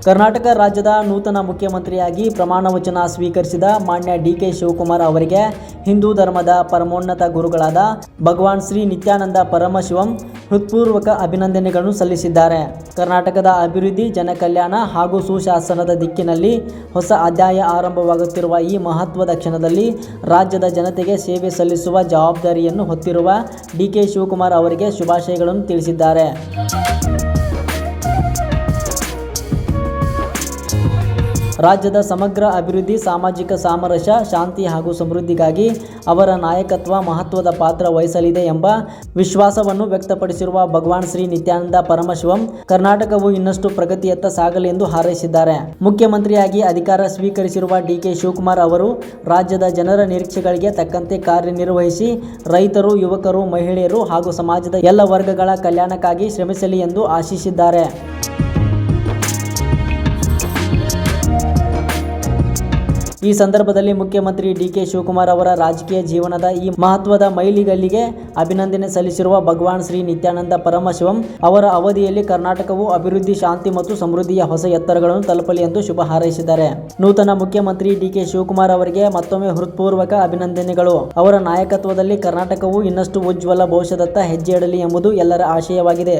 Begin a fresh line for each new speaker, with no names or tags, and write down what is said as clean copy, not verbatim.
ಕರ್ನಾಟಕ ರಾಜ್ಯದ ನೂತನ ಮುಖ್ಯಮಂತ್ರಿಯಾಗಿ ಪ್ರಮಾಣ ವಚನ ಸ್ವೀಕರಿಸಿದ ಮಾನ್ಯ ಡಿ.ಕೆ. ಶಿವಕುಮಾರ್ ಅವರಿಗೆ ಹಿಂದೂ ಧರ್ಮದ ಪರಮೋನ್ನತ ಗುರುಗಳಾದ ಭಗವಾನ್ ಶ್ರೀ ನಿತ್ಯಾನಂದ ಪರಮಶಿವಂ ಹೃತ್ಪೂರ್ವಕ ಅಭಿನಂದನೆಗಳನ್ನು ಸಲ್ಲಿಸಿದ್ದಾರೆ. ಕರ್ನಾಟಕದ ಅಭಿವೃದ್ಧಿ, ಜನಕಲ್ಯಾಣ ಹಾಗೂ ಸುಶಾಸನದ ದಿಕ್ಕಿನಲ್ಲಿ ಹೊಸ ಅಧ್ಯಾಯ ಆರಂಭವಾಗುತ್ತಿರುವ ಈ ಮಹತ್ವದ ಕ್ಷಣದಲ್ಲಿ ರಾಜ್ಯದ ಜನತೆಗೆ ಸೇವೆ ಸಲ್ಲಿಸುವ ಜವಾಬ್ದಾರಿಯನ್ನು ಹೊತ್ತಿರುವ ಡಿ.ಕೆ. ಶಿವಕುಮಾರ್ ಅವರಿಗೆ ಶುಭಾಶಯಗಳನ್ನು ತಿಳಿಸಿದ್ದಾರೆ. ರಾಜ್ಯದ ಸಮಗ್ರ ಅಭಿವೃದ್ಧಿ, ಸಾಮಾಜಿಕ ಸಾಮರಸ್ಯ, ಶಾಂತಿ ಹಾಗೂ ಸಮೃದ್ಧಿಗಾಗಿ ಅವರ ನಾಯಕತ್ವ ಮಹತ್ವದ ಪಾತ್ರ ವಹಿಸಲಿದೆ ಎಂಬ ವಿಶ್ವಾಸವನ್ನು ವ್ಯಕ್ತಪಡಿಸಿರುವ ಭಗವಾನ್ ಶ್ರೀ ನಿತ್ಯಾನಂದ ಪರಮಶಿವಂ ಕರ್ನಾಟಕವು ಇನ್ನಷ್ಟು ಪ್ರಗತಿಯತ್ತ ಸಾಗಲಿ ಎಂದು ಹಾರೈಸಿದ್ದಾರೆ. ಮುಖ್ಯಮಂತ್ರಿಯಾಗಿ ಅಧಿಕಾರ ಸ್ವೀಕರಿಸಿರುವ ಡಿ.ಕೆ. ಶಿವಕುಮಾರ್ ಅವರು ರಾಜ್ಯದ ಜನರ ನಿರೀಕ್ಷೆಗಳಿಗೆ ತಕ್ಕಂತೆ ಕಾರ್ಯನಿರ್ವಹಿಸಿ ರೈತರು, ಯುವಕರು, ಮಹಿಳೆಯರು ಹಾಗೂ ಸಮಾಜದ ಎಲ್ಲ ವರ್ಗಗಳ ಕಲ್ಯಾಣಕ್ಕಾಗಿ ಶ್ರಮಿಸಲಿ ಎಂದು ಆಶಿಸಿದ್ದಾರೆ. ಈ ಸಂದರ್ಭದಲ್ಲಿ ಮುಖ್ಯಮಂತ್ರಿ ಡಿ.ಕೆ. ಶಿವಕುಮಾರ್ ಅವರ ರಾಜಕೀಯ ಜೀವನದ ಈ ಮಹತ್ವದ ಮೈಲಿಗಲ್ಲಿಗೆ ಅಭಿನಂದನೆ ಸಲ್ಲಿಸಿರುವ ಭಗವಾನ್ ಶ್ರೀ ನಿತ್ಯಾನಂದ ಪರಮಶಿವಂ ಅವರ ಅವಧಿಯಲ್ಲಿ ಕರ್ನಾಟಕವು ಅಭಿವೃದ್ಧಿ, ಶಾಂತಿ ಮತ್ತು ಸಮೃದ್ಧಿಯ ಹೊಸ ಎತ್ತರಗಳನ್ನು ತಲುಪಲಿ ಎಂದು ಶುಭ ಹಾರೈಸಿದ್ದಾರೆ. ನೂತನ ಮುಖ್ಯಮಂತ್ರಿ ಡಿ.ಕೆ. ಶಿವಕುಮಾರ್ ಅವರಿಗೆ ಮತ್ತೊಮ್ಮೆ ಹೃತ್ಪೂರ್ವಕ ಅಭಿನಂದನೆಗಳು. ಅವರ ನಾಯಕತ್ವದಲ್ಲಿ ಕರ್ನಾಟಕವು ಇನ್ನಷ್ಟು ಉಜ್ವಲ ಭವಿಷ್ಯದತ್ತ ಹೆಜ್ಜೆ ಇಡಲಿ ಎಂಬುದು ಎಲ್ಲರ ಆಶಯವಾಗಿದೆ.